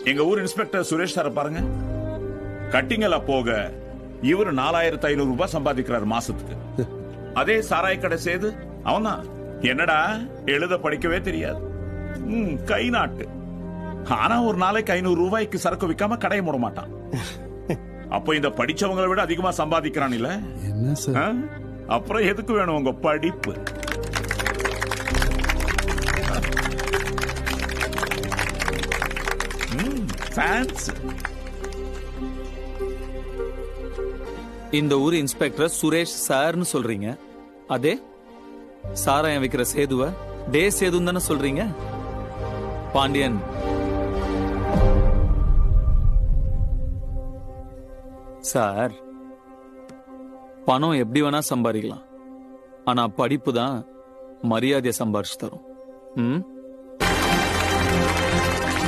எங்க ஊர் இன்ஸ்பெக்டர் சுரேஷ் சார பாருங்க. கட்டிங்கல போக இவரு 4500 ரூபாய் சம்பாதிக்கிறார் மாசத்துக்கு. அதே சாராய கடை சேது அவன்தான். என்னடா எழுத படிக்கவே தெரியாது, கை நாட்டு. ஆனா ஒரு நாளைக்கு 500 ரூபாய்க்கு சரக்கு விக்காம கடையை மூட மாட்டான். அப்ப இந்த படிச்சவங்களை விட அதிகமா சம்பாதிக்கிறான் இல்ல? என்ன சார்? அப்புறம் எதுக்கு வேணும் உங்க படிப்பு? இந்த ஊர் இன்ஸ்பெக்டர் சுரேஷ் சார்னு சொல்றீங்க. அதே சாராயம் விக்கிற சேதுவ டே சேது தானே சொல்றீங்க? பாண்டியன், சார், பணம் எப்படி வேணா சம்பாதிக்கலாம், ஆனா படிப்பு தான் மரியாதையை சம்பாரிச்சு தரும்.